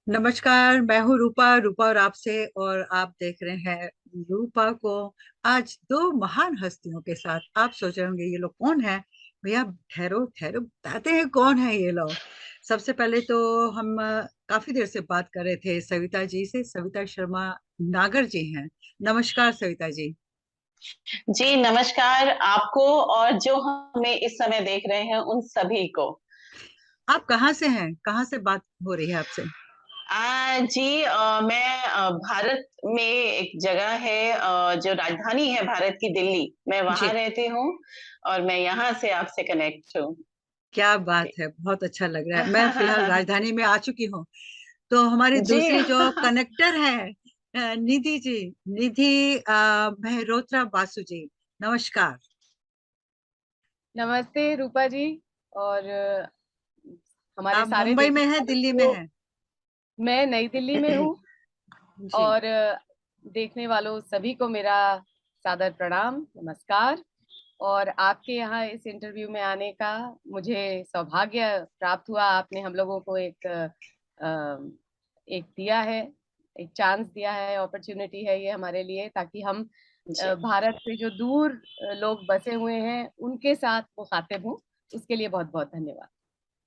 नमस्कार, मैं हूँ रूपा रूपा और आपसे और आप देख रहे हैं रूपा को। आज दो महान हस्तियों के साथ। आप सोच रहे होंगे ये लोग कौन है। भैया ठहरो ठहरो, बताते हैं कौन है ये लोग। सबसे पहले तो हम काफी देर से बात कर रहे थे सविता जी से। सविता शर्मा नागर जी हैं। नमस्कार सविता जी। जी नमस्कार आपको और जो हमें इस समय देख रहे हैं उन सभी को। आप कहाँ से हैं, कहाँ से बात हो रही है आपसे? जी मैं भारत में एक जगह है, जो राजधानी है भारत की, दिल्ली, मैं वहां जी, रहती हूँ और मैं यहाँ से आपसे कनेक्ट हूँ। क्या बात है, बहुत अच्छा लग रहा है। मैं फिलहाल राजधानी में आ चुकी हूँ। तो हमारी जी दूसरी जो कनेक्टर है निधि जी। निधि मेहरोत्रा बासु जी, नमस्कार। नमस्ते रूपा जी। और हमारे आप सारे मुंबई में देखने है, वालों दिल्ली में को। है? मैं नई दिल्ली में हूँ। जी। और देखने वालों सभी को मेरा सादर प्रणाम, नमस्कार। और आपके यहाँ इस इंटरव्यू में आने का मुझे सौभाग्य प्राप्त हुआ। आपने हम लोगों को एक दिया है, एक चांस दिया है, अपॉर्चुनिटी है ये हमारे लिए, ताकि हम जी भारत से जो दूर लोग बसे हुए हैं उनके साथ मुखातिब हूँ। उसके लिए बहुत बहुत धन्यवाद।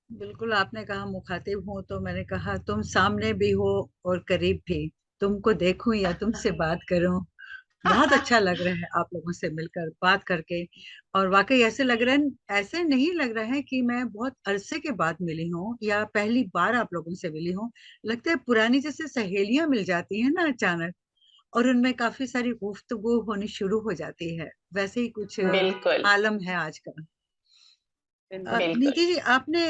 बिल्कुल, आपने कहा मुखातिब हूँ तो मैंने कहा तुम सामने भी हो और करीब भी। तुमको देखूं या तुमसे बात करूं। बहुत अच्छा लग रहा है आप लोगों से मिलकर बात करके। और वाकई ऐसे लग रहा है, ऐसे नहीं लग रहा है कि मैं बहुत अरसे के बाद मिली हूँ या पहली बार आप लोगों से मिली हूँ। लगता है पुरानी जैसे सहेलियां मिल जाती हैं ना अचानक, और उनमें काफी सारी गुफ्तगू होनी शुरू हो जाती है। वैसे ही कुछ बिल्कुल आलम है आज का। बिल्कुल। बिल्कुल। निधि जी, आपने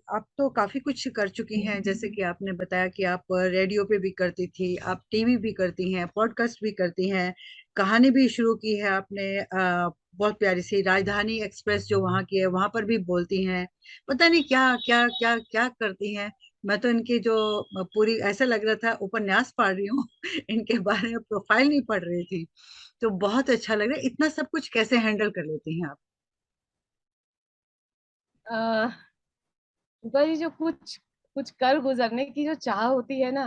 आप तो काफी कुछ कर चुकी हैं। जैसे कि आपने बताया कि आप रेडियो पे भी करती थी, आप टीवी भी करती हैं, पॉडकास्ट भी करती हैं, कहानी भी शुरू की है आपने। बहुत प्यारी सी राजधानी एक्सप्रेस जो वहाँ की है वहां पर भी बोलती हैं। पता नहीं क्या क्या क्या क्या करती हैं। मैं तो इनकी जो पूरी ऐसा लग रहा था उपन्यास पढ़ रही हूँ इनके बारे में प्रोफाइल नहीं पढ़ रही थी। तो बहुत अच्छा लग रहा है, इतना सब कुछ कैसे हैंडल कर लेती हैं आप? अ, रूपा जी, जो कुछ कुछ कर गुजरने की जो चाह होती है ना,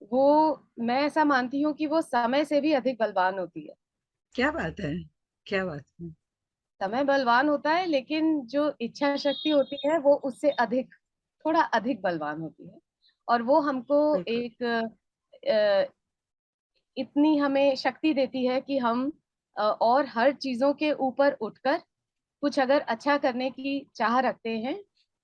वो मैं ऐसा मानती हूँ कि वो समय से भी अधिक बलवान होती है। क्या बात है, क्या बात है। समय बलवान होता है, लेकिन जो इच्छा शक्ति होती है वो उससे अधिक, थोड़ा अधिक बलवान होती है। और वो हमको बिल्कुल। एक इतनी हमें शक्ति देती है कि हम और हर चीजों के ऊपर उठकर कुछ अगर अच्छा करने की चाह रखते हैं,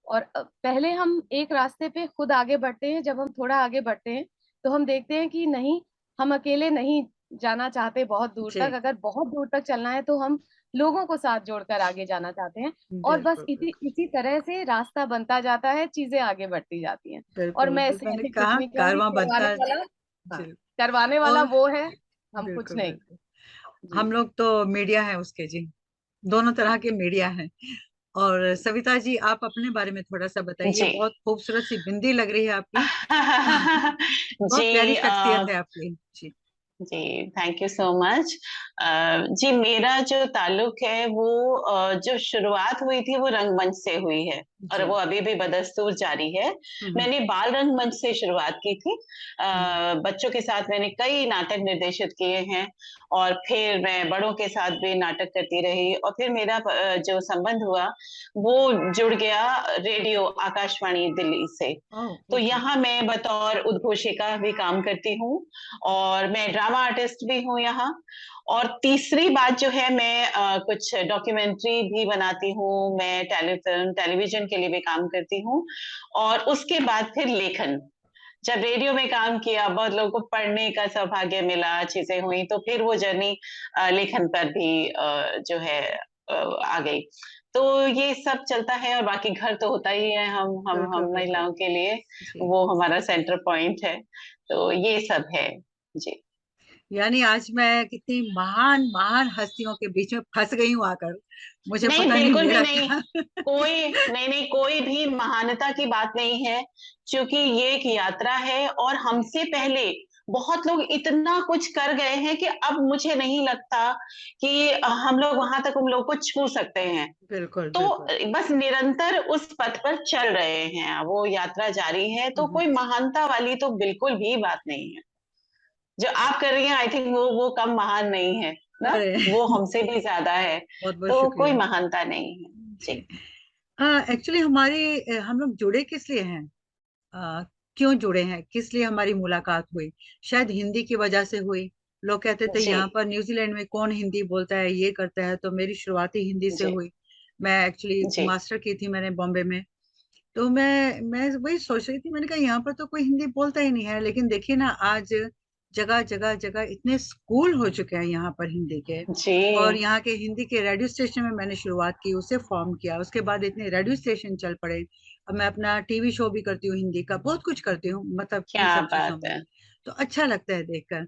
और पहले हम एक रास्ते पे खुद आगे बढ़ते हैं। जब हम थोड़ा आगे बढ़ते हैं तो हम देखते हैं कि नहीं, हम अकेले नहीं जाना चाहते बहुत दूर तक। जी, अगर बहुत दूर तक चलना है तो हम लोगों को साथ जोड़कर आगे जाना चाहते हैं। और बस बिल्कुल इसी बिल्कुल। इसी तरह से रास्ता बनता जाता है, चीजें आगे बढ़ती जाती हैं। और बिल्कुल मैं बिल्कुल, इससे मैंने अधिक कुछ कहा नहीं कहूंगी। कारवां करवाने बनता। वाला, हाँ, जी। करवाने वाला और वो है, हम कुछ बिल्कुल नहीं। बिल्कुल। जी। हम लोग तो मीडिया है उसके जी। दोनों तरह के मीडिया हैं। और सविता जी, आप अपने बारे में थोड़ा सा बताइए। जी बहुत खूबसूरत सी बिंदी लग रही है आपकी। बहुत प्यारी जी शख्सियत है आपकी जी। जी थैंक यू सो मच। जी मेरा जो ताल्लुक है वो जो शुरुआत हुई थी वो रंगमंच से हुई है और जी। वो अभी भी बदस्तूर जारी है। हम्म मैंने बाल रंगमंच से शुरुआत की थी। हम्म बच्चों के साथ मैंने कई नाटक निर्देशित किए हैं और फिर मैं बड़ों के साथ भी नाटक करती रही और फिर मेरा जो संबंध हुआ वो जुड़ गया रेडियो आकाशवाणी दिल्ली से। ओह, तो ओके। यहाँ मैं बतौर उद्घोषिका भी काम करती हूँ और मैं ड्रामा आर्टिस्ट भी हूँ यहाँ। और तीसरी बात जो है, मैं कुछ डॉक्यूमेंट्री भी बनाती हूँ, मैं टेलीफिल्म टेलीविजन के लिए भी काम करती हूँ। और उसके बाद फिर लेखन, जब रेडियो में काम किया बहुत लोगों को पढ़ने का सौभाग्य मिला, चीजें हुई, तो फिर वो जर्नी लेखन पर भी जो है आ गई। तो ये सब चलता है और बाकी घर तो होता ही है, हम बिल्कुल बिल्कुल। महिलाओं के लिए जी। वो हमारा सेंटर पॉइंट है। तो ये सब है। जी यानी आज मैं कितनी महान महान हस्तियों के बीच में फंस गई हूँ आकर। मुझे नहीं, पता नहीं बिल्कुल भी मेरा नहीं। क्या। कोई नहीं, नहीं, कोई भी महानता की बात नहीं है, क्योंकि ये एक यात्रा है और हमसे पहले बहुत लोग इतना कुछ कर गए हैं कि अब मुझे नहीं लगता कि हम लोग वहां तक उन लोगों को छू सकते हैं। बिल्कुल तो बिल्कुल। बस निरंतर उस पथ पर चल रहे हैं, वो यात्रा जारी है, तो हम्म। कोई महानता वाली तो बिल्कुल भी बात नहीं है। जो आप कर रही हैं, आई थिंक वो कम महान नहीं है ना, अरे वो हमसे भी ज्यादा है। बहुत बहुत तो कोई शुक्रिया महानता नहीं है। जी। जी। हाँ, एक्चुअली हमारे हम लोग जुड़े किस लिए हैं? क्यों जुड़े हैं, किस लिए हमारी मुलाकात हुई? शायद हिंदी की वजह से हुई। लोग कहते थे जी। यहाँ पर न्यूजीलैंड में कौन हिंदी बोलता है, ये करता है, तो मेरी शुरुआती हिंदी से जी। हुई। मैं एक्चुअली जी। मास्टर की थी मैंने बॉम्बे में। तो मैं वही सोच रही थी, मैंने कहा यहाँ पर तो कोई हिंदी बोलता ही नहीं है, लेकिन देखिए ना आज जगह जगह जगह इतने स्कूल हो चुके हैं यहाँ पर हिंदी के। जी। और यहाँ के हिंदी के रेडियो स्टेशन में मैंने शुरुआत की, उसे फॉर्म किया, उसके बाद इतने रेडियो स्टेशन चल पड़े। अब मैं अपना टीवी शो भी करती हूँ हिंदी का, बहुत कुछ करती हूँ मतलब इन क्या सब चीजों बात में। है। तो अच्छा लगता है देखकर।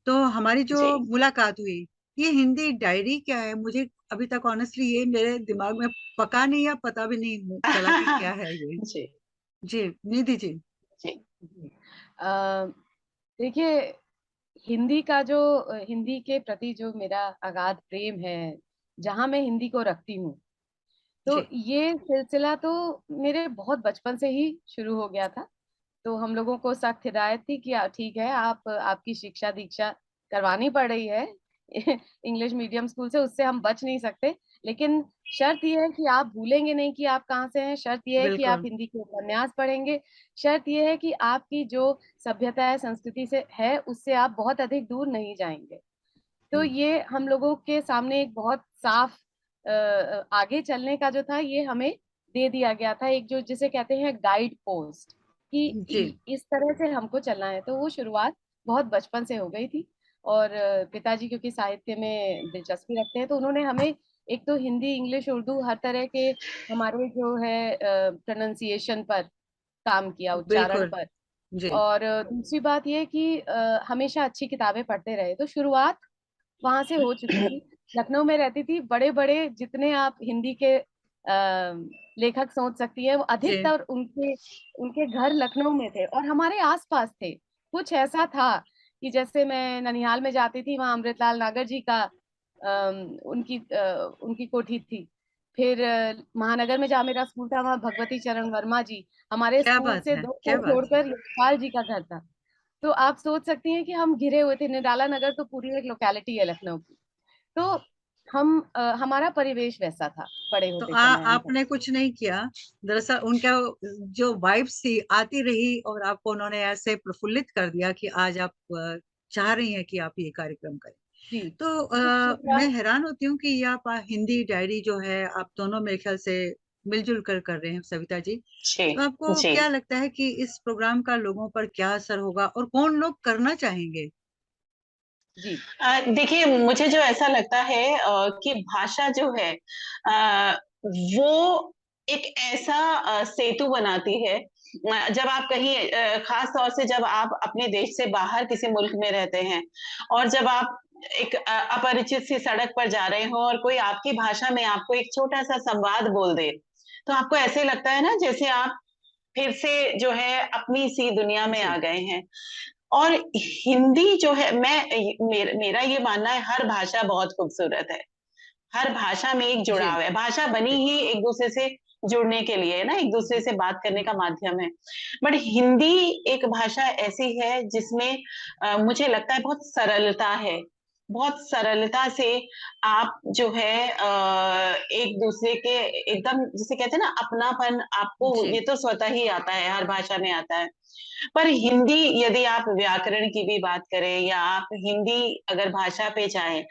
तो हमारी जो जी। मुलाकात हुई, ये हिंदी डायरी क्या है, मुझे अभी तक ऑनेस्टली ये मेरे दिमाग में पका नहीं या पता भी नहीं चला कि क्या है ये। जी। जी, निधि जी। जी। जी। अ, देखिए, हिंदी का जो हिंदी के प्रति जो मेरा अगाध प्रेम है, जहाँ मैं हिंदी को रखती हूँ, तो जी ये सिलसिला तो मेरे बहुत बचपन से ही शुरू हो गया था। तो हम लोगों को सख्त हिदायत थी कि ठीक है, आप आपकी शिक्षा दीक्षा करवानी पड़ रही है इंग्लिश मीडियम स्कूल से, उससे हम बच नहीं सकते। लेकिन शर्त यह है कि आप भूलेंगे नहीं कि आप कहाँ से हैं। शर्त यह है कि आप बिल्कुल। हिंदी के उपन्यास पढ़ेंगे। शर्त यह है कि आपकी जो सभ्यता है, संस्कृति से है, उससे आप बहुत अधिक दूर नहीं जाएंगे। तो हम्म। ये हम लोगों के सामने एक बहुत साफ आगे चलने का जो था, ये हमें दे दिया गया था, एक जो जिसे कहते हैं गाइड पोस्ट, कि जी इस तरह से हमको चलना है। तो वो शुरुआत बहुत बचपन से हो गई थी। और पिताजी क्योंकि साहित्य में दिलचस्पी रखते हैं, तो उन्होंने हमें एक तो हिंदी, इंग्लिश, उर्दू, हर तरह के हमारे जो है प्रोनाउंसिएशन पर काम किया, उच्चारण बिल्कुल। पर। जी और दूसरी बात ये कि हमेशा अच्छी किताबें पढ़ते रहे। तो शुरुआत वहां से हो चुकी थी। लखनऊ में रहती थी, बड़े बड़े जितने आप हिंदी के लेखक सोच सकती है, वो जी अधिकतर उनके उनके घर लखनऊ में थे और हमारे आसपास थे। कुछ ऐसा था कि जैसे मैं ननिहाल में जाती थी, वहां अमृतलाल नागर जी का उनकी कोठी थी। फिर महानगर में जहाँ मेरा स्कूल था, वहाँ भगवती चरण वर्मा जी, हमारे क्या स्कूल बात से है, 2 घर क्या बात है। छोड़कर यशपाल जी का घर था। तो आप सोच सकती हैं कि हम घिरे हुए थे। निराला नगर तो पूरी एक लोकेलिटी है लखनऊ की। तो हमारा परिवेश वैसा था बड़े तो होते समय हम तक। आपने कुछ नहीं किया, दरअसल उनका जो वाइब्स थी आती रही और आपको उन्होंने ऐसे प्रफुल्लित कर दिया कि आज आप चाह रही हैं कि आप ये कार्यक्रम करें। जी। तो तो मैं शुरुआत। हैरान होती हूँ कि ये आप हिंदी डायरी जो है आप दोनों मेरे ख्याल से मिलजुल कर रहे हैं सविता जी। जी। तो आपको जी। क्या लगता है कि इस प्रोग्राम का लोगों पर क्या असर होगा और कौन लोग करना चाहेंगे? जी। देखिए, मुझे जो ऐसा लगता है कि भाषा जो है वो एक ऐसा सेतु बनाती है। जब आप कहीं खास तौर से जब आप अपने देश से बाहर किसी मुल्क में रहते हैं और जब आप एक अपरिचित सी सड़क पर जा रहे हो और कोई आपकी भाषा में आपको एक छोटा-सा संवाद बोल दे, तो आपको ऐसे लगता है ना जैसे आप फिर से जो है अपनी सी दुनिया में आ जी गए हैं। और हिंदी जो है मेरा ये मानना है हर भाषा बहुत खूबसूरत है। हर भाषा में एक जी जुड़ाव है। भाषा बनी जी। ही एक-दूसरे से जुड़ने के लिए है ना, एक-दूसरे हम्म, से बात करने हम्म, का माध्यम है। बट हिंदी एक भाषा ऐसी है जिसमें मुझे लगता है बहुत सरलता है। बहुत सरलता से आप जो है एक-दूसरे के एकदम जिसे कहते हैं ना अपनापन आपको जी ये तो स्वतः ही आता है, हर भाषा में आता है। पर हिंदी यदि आप व्याकरण की भी बात करें या आप हिंदी अगर भाषा पे जाएँ,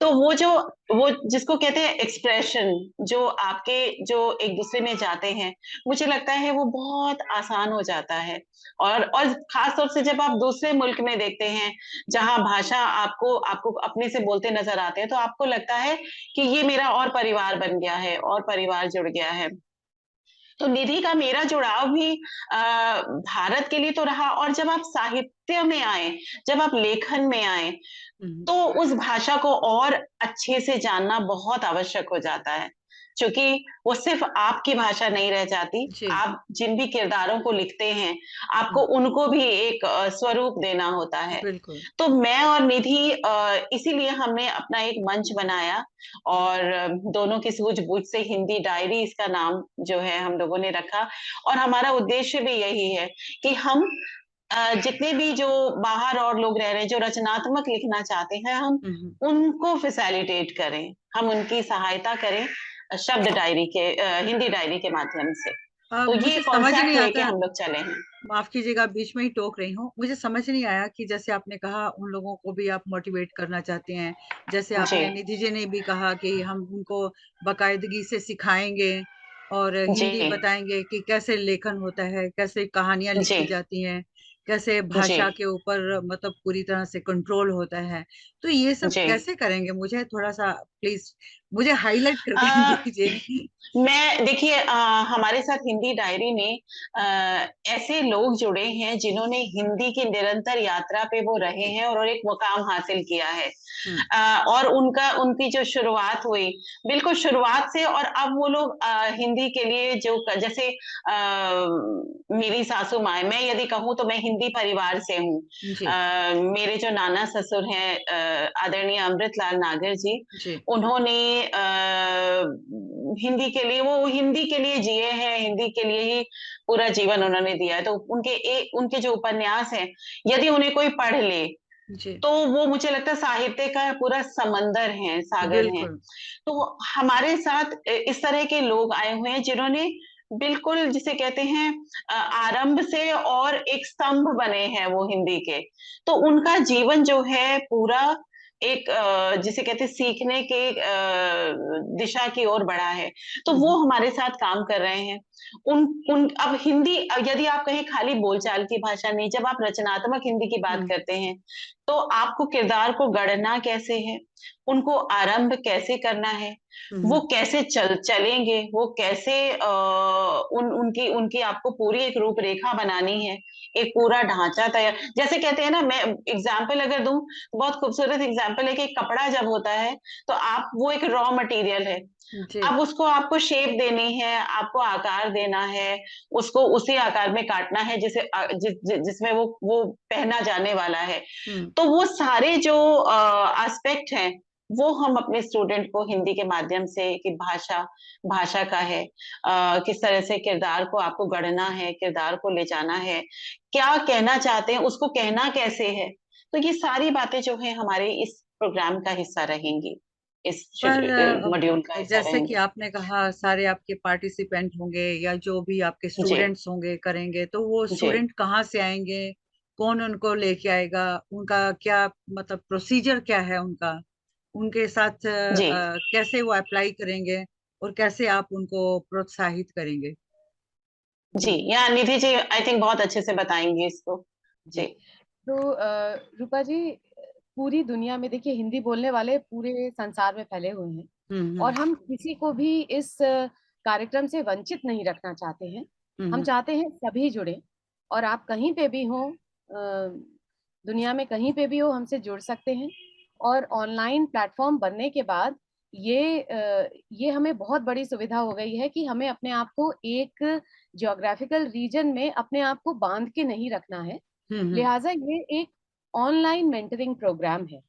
तो वो जिसको कहते हैं एक्सप्रेशन जो आपके जो एक-दूसरे में जाते हैं, मुझे लगता है वो बहुत आसान हो जाता है। और ख़ास तौर से जब आप दूसरे मुल्क में देखते हैं, जहाँ भाषा आपको आपको अपने से बोलते नज़र आते हैं, तो आपको लगता है कि ये मेरा और परिवार बन गया है और परिवार जुड़ गया है। तो निधि का मेरा जुड़ाव भी भारत के लिए तो रहा और जब आप साहित्य में आए, जब आप लेखन में आए, हम्म, तो उस भाषा को और अच्छे से जानना बहुत आवश्यक हो जाता है। क्योंकि वो सिर्फ आपकी भाषा नहीं रह जाती, जी। आप जिन भी किरदारों को लिखते हैं, आपको उनको भी एक स्वरूप देना होता है। बिल्कुल। तो मैं और निधि इसीलिए हमने अपना एक मंच बनाया और दोनों की सूझबूझ से हिंदी डायरी इसका नाम जो है हम लोगों ने रखा। और हमारा उद्देश्य भी यही है कि हम जितने भी जो बाहर और लोग रह रहे हैं, जो रचनात्मक लिखना चाहते हैं, हम उनको फैसिलिटेट करें, हम उनकी सहायता करें शब्द डायरी के हिंदी डायरी के माध्यम से। तो ये मुझे समझ कॉन्सेप्ट नहीं लेके आता, हम लोग चले हैं। माफ कीजिएगा बीच में ही टोक रही हूँ, मुझे समझ नहीं आया कि जैसे आपने कहा उन लोगों को भी आप मोटिवेट करना चाहते हैं, जैसे जी, आपने निधि जी ने भी कहा कि हम उनको बाकायदगी से सिखाएंगे और जी, हिंदी बताएंगे कि कैसे लेखन होता है, कैसे कहानियां जी, लिखी जाती हैं, कैसे जी, भाषा के ऊपर मतलब पूरी तरह से कंट्रोल होता है। तो ये सब जी। कैसे करेंगे, मुझे थोड़ा सा प्लीज मुझे हाईलाइट करके अ, दीजिए। मैं देखिए हमारे साथ हिंदी डायरी में ऐसे लोग जुड़े हैं जिन्होंने हिंदी की निरंतर यात्रा पे वो रहे हैं और एक मुकाम हासिल किया है। हम्म। और उनकी जो शुरुआत हुई, बिल्कुल शुरुआत से, और अब वो लोग हिंदी के लिए जो जैसे मेरी सासू माँ है, मैं यदि कहूँ तो मैं हिंदी परिवार से हूँ। जी। मेरे जो नाना ससुर हैं आदरणीय अमृतलाल नागर जी, जी। उन्होंने हिंदी के लिए, वो हिंदी के लिए जिए हैं, हिंदी के लिए ही पूरा जीवन उन्होंने दिया है। तो उनके जो उपन्यास हैं, यदि उन्हें कोई पढ़ ले, जी। तो वो मुझे लगता है साहित्य का पूरा समंदर है, सागर है। बिल्कुल। तो हमारे साथ इस तरह के लोग आए हुए हैं जिन्होंने बिल्कुल जिसे कहते हैं आरंभ से और एक स्तंभ बने हैं वो हिंदी के। तो उनका जीवन जो है पूरा एक जिसे कहते हैं सीखने के दिशा की ओर बढ़ा है। तो वो हमारे साथ काम कर रहे हैं। उन उन अब हिंदी यदि आप कहें खाली बोलचाल की भाषा नहीं, जब आप रचनात्मक हिंदी की बात हम्म। करते हैं, तो आपको किरदार को गढ़ना कैसे है, उनको आरंभ कैसे करना है, वो हम्म। कैसे चलेंगे, वो कैसे उनकी उनकी आपको पूरी एक रूपरेखा बनानी है, एक पूरा ढांचा तैयार। जैसे कहते हैं ना, मैं एग्जाम्पल अगर दूं, बहुत खूबसूरत एग्जाम्पल है कि कपड़ा जब होता है, तो आप वो एक रॉ मटेरियल है। जी। अब उसको आपको शेप देनी है, आपको आकार देना है, उसको उसी आकार में काटना है जिसमें वो पहना जाने वाला है। हम्म। तो वो सारे जो एस्पेक्ट हैं, वो हम अपने स्टूडेंट को हिंदी के माध्यम से, कि भाषा भाषा का है, किस तरह से किरदार को आपको गढ़ना है, किरदार को ले जाना है, क्या कहना चाहते हैं उसको कहना कैसे है। तो ये सारी बातें जो है हमारे इस प्रोग्राम का हिस्सा रहेंगी, इस पर मॉड्यूल का हिस्सा जैसे कि रहेंगी। आपने कहा सारे आपके पार्टिसिपेंट होंगे या जो भी आपके जी, स्टूडेंट्स होंगे करेंगे, तो वो जी, स्टूडेंट कहाँ से आएंगे, कौन उनको लेके आएगा, उनका क्या मतलब प्रोसीजर क्या है उनका, उनके साथ जी, कैसे वो अप्लाई करेंगे और कैसे आप उनको प्रोत्साहित करेंगे। जी। या निधि जी आई थिंक बहुत अच्छे से बताएंगी इसको। जी। जी, तो रूपा जी, पूरी दुनिया में देखिए हिंदी बोलने वाले पूरे संसार में फैले हुए हैं और हम्म। हम किसी को भी इस कार्यक्रम से वंचित नहीं रखना चाहते हैं। हम हम्म। चाहते हैं सभी जुड़े और आप कहीं पे भी हो, दुनिया में कहीं पे भी हो, हमसे जुड़ सकते हैं। और ऑनलाइन प्लेटफॉर्म बनने के बाद ये हमें बहुत बड़ी सुविधा हो गई है कि हमें अपने आप को एक जियोग्राफिकल रीजन में अपने आप को बांध के नहीं रखना है। हम्म। लिहाजा ये एक ऑनलाइन मेंटरिंग प्रोग्राम है।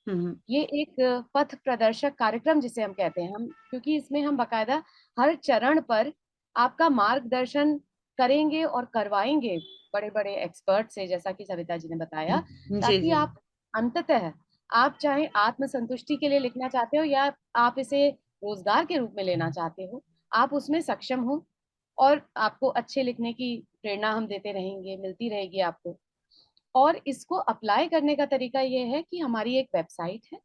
हम्म। ये एक पथ प्रदर्शक कार्यक्रम जिसे हम कहते हैं, हम क्योंकि इसमें हम बकायदा हर चरण पर आपका मार्गदर्शन करेंगे और करवाएंगे बड़े बड़े एक्सपर्ट से, जैसा कि सविता जी ने बताया, जी। ताकि जी। आप अंततः, आप चाहे आत्मसंतुष्टि के लिए लिखना चाहते हो या आप इसे रोजगार के रूप में लेना चाहते हो, आप उसमें सक्षम हो और आपको अच्छे लिखने की प्रेरणा हम देते रहेंगे, मिलती रहेगी आपको। और इसको अप्लाई करने का तरीका ये है कि हमारी एक वेबसाइट है,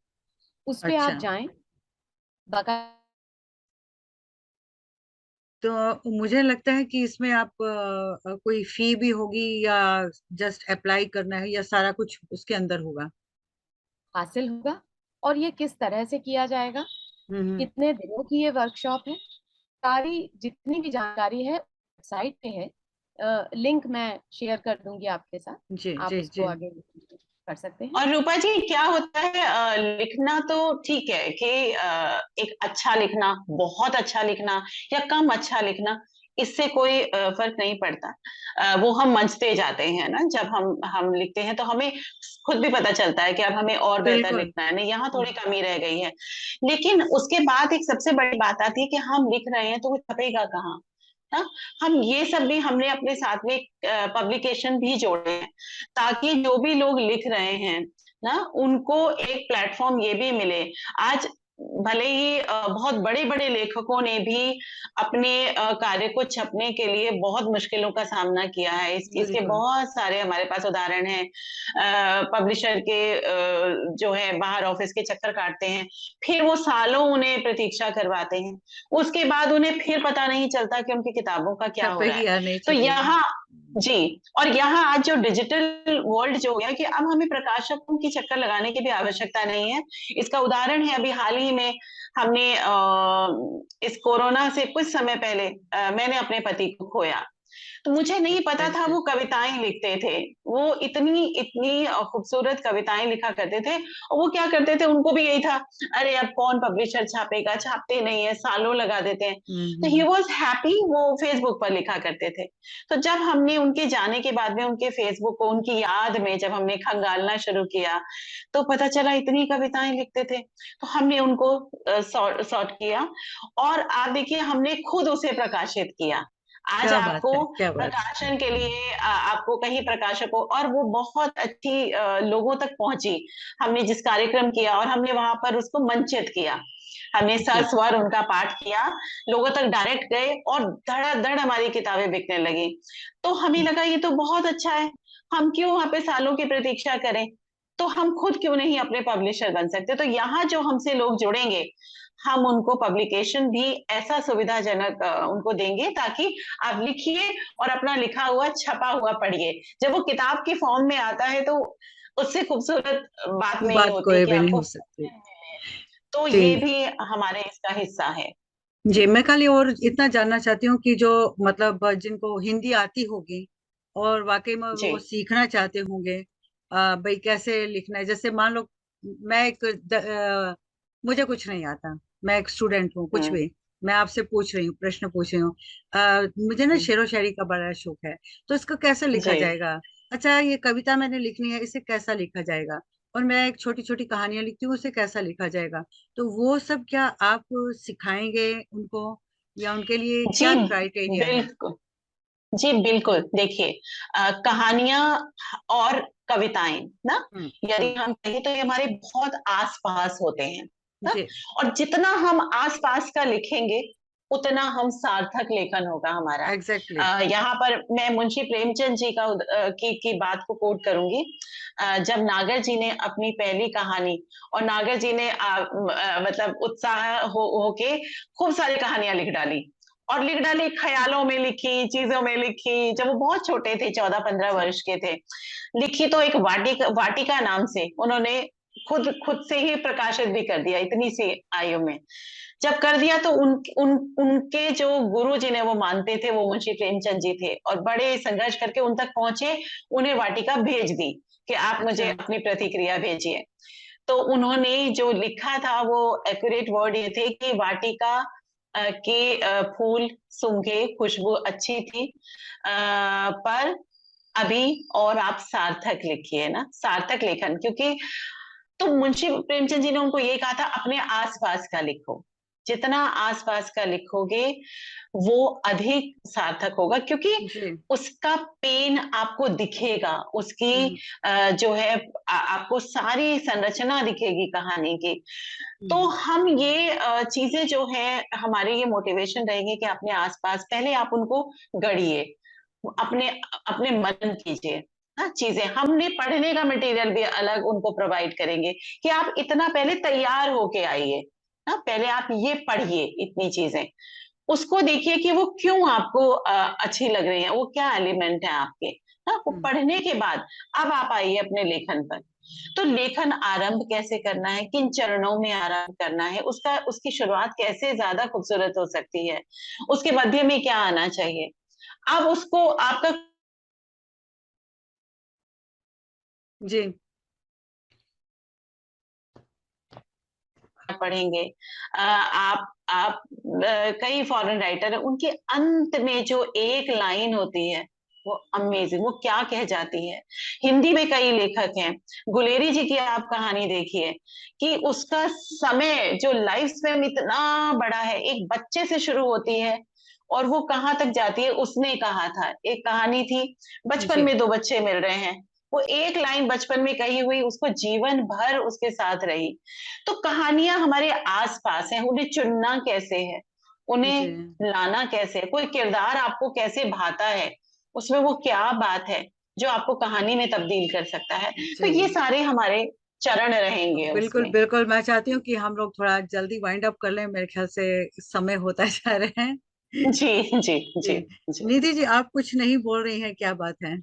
उस पे आप अच्छा, जाएं। बका तो मुझे लगता है कि इसमें आप कोई फी भी होगी या जस्ट अप्लाई करना है या सारा कुछ उसके अंदर होगा। हासिल होगा। और ये किस तरह से किया जाएगा, हम्म। कितने दिनों की ये वर्कशॉप है, सारी जितनी भी जानकारी है वेबसाइट पे है। लिंक मैं शेयर कर दूंगी आपके साथ, जी। आप जी। उसको जी। आगे कर सकते हैं। और रूपा जी क्या होता है, लिखना तो ठीक है कि एक अच्छा लिखना, बहुत अच्छा लिखना या कम अच्छा लिखना, इससे कोई फर्क नहीं पड़ता। वो हम मंचते जाते हैं ना, जब हम लिखते हैं तो हमें खुद भी पता चलता है कि अब हमें और बेहतर बिल्कुल। लिखना है, नहीं यहाँ थोड़ी कमी रह गई है। लेकिन उसके बाद एक सबसे बड़ी बात आती है कि हम लिख रहे हैं तो वो छपेगा कहाँ। हाँ, हम ये सब भी हमने अपने साथ में पब्लिकेशन भी जोड़े हैं, ताकि जो भी लोग लिख रहे हैं ना, उनको एक प्लेटफॉर्म ये भी मिले। आज भले ही बहुत बड़े बड़े लेखकों ने भी अपने कार्य को छपने के लिए बहुत मुश्किलों का सामना किया है। इसके बिल्कुल। बहुत सारे हमारे पास उदाहरण हैं। पब्लिशर के जो है बाहर ऑफिस के चक्कर काटते हैं, फिर वो सालों उन्हें प्रतीक्षा करवाते हैं, उसके बाद उन्हें फिर पता नहीं चलता कि उनकी किताबों का क्या हो रहा छपेगी है। या नहीं तो छपेगी। यहाँ जी, और यहाँ आज जो डिजिटल वर्ल्ड जो हो गया कि अब हमें प्रकाशकों की चक्कर लगाने की भी आवश्यकता नहीं है। इसका उदाहरण है, अभी हाल ही में हमने इस कोरोना से कुछ समय पहले मैंने अपने पति को खोया। तो मुझे नहीं पता था बिल्कुल। वो कविताएं लिखते थे। वो इतनी इतनी खूबसूरत कविताएं लिखा करते थे, और वो क्या करते थे, उनको भी यही था, अरे अब कौन पब्लिशर छापेगा, छापते नहीं है, सालों लगा देते हैं। तो ही हम्म। वॉज हैप्पी, वो फेसबुक पर लिखा करते थे। तो जब हमने उनके जाने के बाद में उनके फेसबुक को उनकी याद में जब हमने खंगालना शुरू किया, तो पता चला इतनी कविताएं लिखते थे। तो हमने उनको सॉर्ट किया, और आप देखिए हमने खुद उसे प्रकाशित किया। आज क्या बात आपको है, क्या बात है। प्रकाशन के लिए आपको कहीं प्रकाशकों, और वो बहुत अच्छी लोगों तक पहुंची। हमने जिस कार्यक्रम किया और हमने वहां पर उसको मंचित किया, हमने जी। सस्वर उनका पाठ किया, लोगों तक डायरेक्ट गए और धड़ाधड़ हमारी किताबें बिकने लगी। तो हमें लगा ये तो बहुत अच्छा है, हम क्यों वहां पे सालों की प्रतीक्षा करें, तो हम खुद क्यों नहीं अपने पब्लिशर बन सकते। तो यहाँ जो हमसे लोग जुड़ेंगे, हम उनको पब्लिकेशन भी ऐसा सुविधाजनक उनको देंगे, ताकि आप लिखिए और अपना लिखा हुआ छपा हुआ पढ़िए। जब वो किताब के फॉर्म में आता है तो उससे खूबसूरत बात नहीं बात होती कोई कि भी नहीं आपको हो सकती। मिले। तो जी। ये भी हमारे इसका हिस्सा है। जी, मैं खाली और इतना जानना चाहती हूँ कि जो मतलब जिनको हिंदी आती होगी और वाकई में जी। वो सीखना चाहते होंगे, भाई कैसे लिखना है। जैसे मान लो मैं मुझे कुछ नहीं आता, मैं एक स्टूडेंट हूँ, कुछ हम्म। भी मैं आपसे पूछ रही हूँ, प्रश्न पूछ रही हूँ। मुझे ना हम्म। शेरो शायरी का बड़ा शौक है, तो इसको कैसे लिखा जी। जाएगा। अच्छा, ये कविता मैंने लिखनी है, इसे कैसा लिखा जाएगा। और मैं एक छोटी छोटी कहानियां लिखती हूँ, उसे कैसा लिखा जाएगा। तो वो सब क्या आप सिखाएंगे उनको, या उनके लिए जी क्या क्राइटेरिया है। बिल्कुल। जी बिल्कुल, देखिए कहानियां और कविताएं ना, हम्म। यदि हम्म। हम कहें तो ये हमारे बहुत आस पास होते हैं ना? जी। और जितना हम आस पास का लिखेंगे, उतना हम सार्थक लेखन होगा हमारा। एग्जैक्टली। यहाँ पर मैं मुंशी प्रेमचंद जी की बात को कोट करूंगी। जब नागर जी ने अपनी पहली कहानी, और नागर जी ने मतलब उत्साह होके खूब सारी कहानियां लिख डाली, और लिख डाली, ख्यालों में लिखी, चीजों में लिखी, जब वो बहुत छोटे थे, 14-15 जी। वर्ष के थे। लिखी तो एक वाटिका वाटिका नाम से उन्होंने खुद खुद से ही प्रकाशित भी कर दिया, इतनी सी आयु में जब कर दिया। तो उनके जो गुरु जिन्हें वो मानते थे, वो मुंशी प्रेमचंद जी थे, और बड़े संघर्ष करके उन तक पहुंचे, उन्हें वाटिका भेज दी कि आप मुझे अच्छा। अपनी प्रतिक्रिया भेजिए। तो उन्होंने जो लिखा था, वो एक्यूरेट वर्ड ये थे कि वाटिका के फूल सूंघे, खुशबू अच्छी थी, पर अभी और आप सार्थक लिखिए ना, सार्थक लेखन। क्योंकि तो मुंशी प्रेमचंद जी ने उनको ये कहा था, अपने आसपास का लिखो, जितना आसपास का लिखोगे वो अधिक सार्थक होगा, क्योंकि जी। उसका पेन आपको दिखेगा, उसकी हम्म। जो है आपको सारी संरचना दिखेगी कहानी की। तो हम्म। हम ये चीजें जो है, हमारी ये मोटिवेशन रहेगी कि अपने आसपास पहले आप उनको गढ़िए, अपने अपने मनन कीजिए ना चीजें। हमने पढ़ने का मटेरियल भी अलग उनको प्रोवाइड करेंगे कि आप इतना पहले तैयार होके आइए ना, पहले आप ये पढ़िए इतनी चीजें, उसको देखिए कि वो क्यों आपको अच्छी लग रही है, वो क्या एलिमेंट है आपके ना। वो हम्म। पढ़ने के बाद अब आप आइए अपने लेखन पर। तो लेखन आरंभ कैसे करना है, किन चरणों में आरंभ करना है, उसका उसकी शुरुआत कैसे ज्यादा खूबसूरत हो सकती है, उसके मध्य में क्या आना चाहिए, अब उसको आपका जी। पढ़ेंगे, आप कई फॉरेन राइटर है, उनके अंत में जो एक लाइन होती है वो अमेजिंग, वो क्या कह जाती है। हिंदी में कई लेखक हैं, गुलेरी जी की आप कहानी देखिए कि उसका समय जो लाइफ स्पैन इतना बड़ा है, एक बच्चे से शुरू होती है और वो कहाँ तक जाती है। उसने कहा था, एक कहानी थी, बचपन जी में दो बच्चे मिल रहे हैं, वो एक लाइन बचपन में कही हुई उसको जीवन भर उसके साथ रही। तो कहानियां हमारे आसपास हैं, उन्हें चुनना कैसे है, जी उन्हें लाना कैसे है, कोई किरदार आपको कैसे भाता है, उसमें वो क्या बात है जो आपको कहानी में तब्दील कर सकता है। तो ये जी सारे हमारे चरण रहेंगे बिल्कुल उसमें। बिल्कुल, मैं चाहती हूँ कि हम लोग थोड़ा जल्दी वाइंड अप कर लें, मेरे ख्याल से समय होता जा रहे हैं। जी जी जी जी जी। निधि जी, आप कुछ नहीं बोल रही हैं, क्या बात है?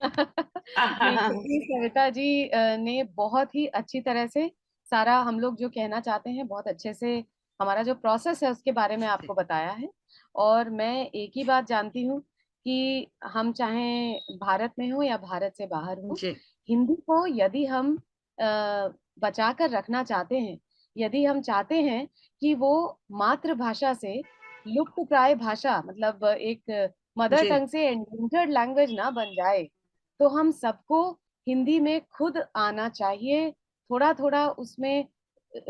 नहीं, क्योंकि सविता जी ने बहुत ही अच्छी तरह से सारा हम लोग जो कहना चाहते हैं बहुत अच्छे से हमारा जो प्रोसेस है उसके बारे में आपको बताया है। और मैं एक ही बात जानती हूँ कि हम चाहे भारत में हो या भारत से बाहर हो, जी हिंदी को यदि हम बचा कर रखना चाहते हैं, यदि हम चाहते हैं कि वो मातृभाषा से लुप्त प्राय भाषा, मतलब एक मदर जी टंग से एंडेंजर्ड लैंग्वेज ना बन जाए, तो हम सबको हिंदी में खुद आना चाहिए। थोड़ा थोड़ा उसमें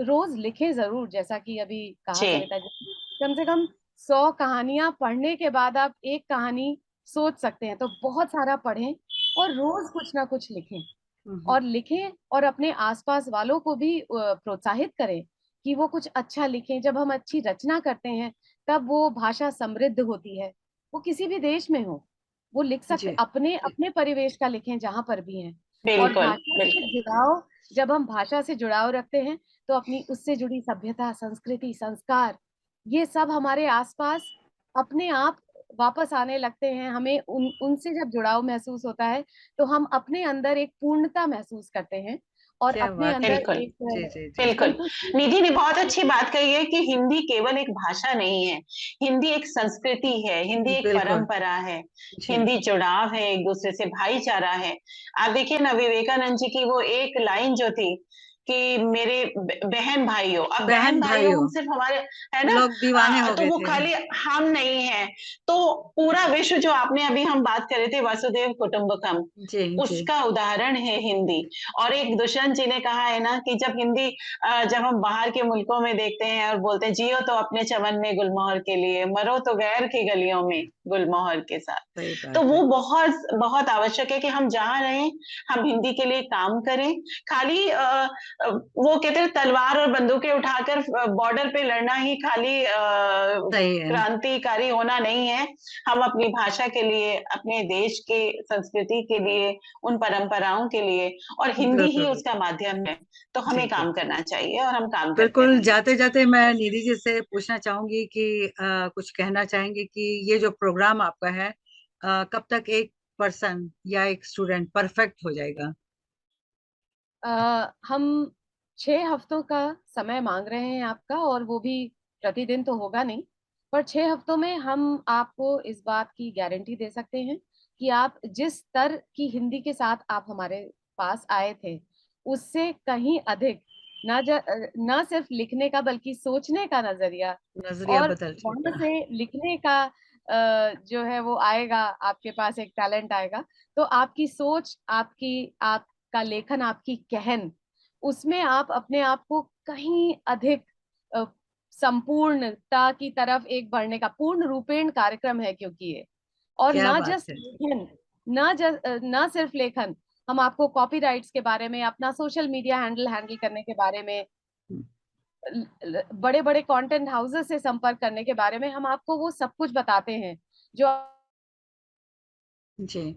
रोज लिखें जरूर, जैसा कि अभी कहा जी सविता जी, कम से कम 100 कहानियां पढ़ने के बाद आप एक कहानी सोच सकते हैं, तो बहुत सारा पढ़ें और रोज कुछ ना कुछ लिखें। हम्म, और लिखें और अपने आसपास वालों को भी प्रोत्साहित करें कि वो कुछ अच्छा लिखें। जब हम अच्छी रचना करते हैं तब वो भाषा समृद्ध होती है। वो किसी भी देश में हो, वो लिख सकते, जी अपने अपने परिवेश का लिखें जहां पर भी हैं। और बिल्कुल भाषा से बिल्कुल। जुड़ाव, जब हम भाषा से जुड़ाव रखते हैं तो अपनी उससे जुड़ी सभ्यता, संस्कृति, संस्कार, ये सब हमारे आसपास अपने आप वापस आने लगते हैं। हमें उनसे जब जुड़ाव महसूस होता है तो हम अपने अंदर एक पूर्णता महसूस करते हैं और क्या अपने बात है! अंदर बिल्कुल एक जी जी जी बिल्कुल। संतुष्टि। निधि ने बहुत अच्छी बात कही है कि हिंदी केवल एक भाषा नहीं है, हिंदी एक संस्कृति है, हिंदी एक बिल्कुल। परंपरा है, जी हिंदी जुड़ाव है, एक दूसरे से भाईचारा है। आप देखिए ना, विवेकानंद जी की वो एक लाइन जो थी कि मेरे बहन भाइयों, अब बहन बहन भाइयों भाइयों, हम सिर्फ हमारे, है ना, लोग दीवाने हो तो गए वो थे। खाली हम नहीं है, तो पूरा विश्व, जो आपने अभी हम बात कर रहे थे वसुदेव कुटुंबकम, जी जी उसका उदाहरण है हिंदी। और एक दुष्यंत जी ने कहा है ना कि जब हिंदी, जब हम बाहर के मुल्कों में देखते हैं और बोलते हैं जियो तो अपने चमन में गुलमोहर के लिए, मरो तो गैर की गलियों में गुलमोहर के साथ। सही तो बात है। वो बहुत बहुत आवश्यक है कि हम जहाँ रहें हम हिंदी के लिए काम करें। खाली वो कहते हैं तलवार और बंदूकें उठाकर बॉर्डर पे लड़ना ही खाली सही है। क्रांतिकारी होना नहीं है। हम अपनी भाषा के लिए, अपने देश के संस्कृति के लिए, उन परंपराओं के लिए, और हिंदी ही बिल्कुल उसका बिल्कुल। माध्यम है, तो जी हमें जी काम करना चाहिए और हम काम करते बिल्कुल, रहेंगे। जाते जाते मैं निधि जी से पूछना चाहूंगी कि कुछ कहना चाहेंगे कि ये जो प्रोग्राम आपका है, कब तक एक पर्सन या एक स्टूडेंट परफेक्ट हो जाएगा? हम 6 हफ्तों का समय मांग रहे हैं आपका, और वो भी प्रतिदिन तो होगा नहीं, पर 6 हफ्तों में हम आपको इस बात की गारंटी दे सकते हैं कि आप जिस स्तर की हिंदी के साथ आप हमारे पास आए थे उससे कहीं अधिक, न सिर्फ लिखने का बल्कि सोचने का नजरिया, नजरिया और बदल वहां जाएगा। से लिखने का जो है वो आएगा, आपके पास एक टैलेंट आएगा। तो आपकी सोच, आप का लेखन, आपकी कहन, उसमें आप अपने आप को कहीं अधिक अ, संपूर्णता की तरफ एक बढ़ने का पूर्ण रूपेण कार्यक्रम है, क्योंकि ये, और क्या ना बात जस्ट है! लेखन, ना सिर्फ लेखन, हम आपको कॉपीराइट्स के बारे में, अपना सोशल मीडिया हैंडल हैंडल करने के बारे में, बड़े बड़े कंटेंट हाउसेस से संपर्क करने के बारे में हम आपको वो सब कुछ बताते हैं जो। जी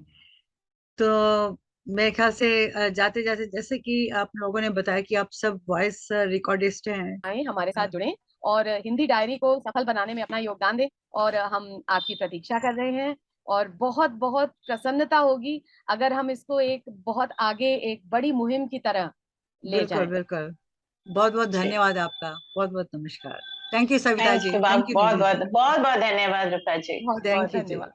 तो मेरे ख्याल से जाते जाते, जैसे कि आप लोगों ने बताया कि आप सब वॉइस रिकॉर्डिस्ट हैं। आए हमारे साथ जुड़ें और हिंदी डायरी को सफल बनाने में अपना योगदान दें, और हम आपकी प्रतीक्षा कर रहे हैं। और बहुत बहुत प्रसन्नता होगी अगर हम इसको एक बहुत आगे, एक बड़ी मुहिम की तरह ले बिल्कुल जाएं। बिल्कुल। बहुत बहुत जी, धन्यवाद आपका, बहुत बहुत नमस्कार। Thank you Savita thank ji, you, thank बहुत यू बहुत निधि जी। बहुत बहुत धन्यवाद रूपा जी। बहुत बहुत थैंक यू जी। धन्यवाद।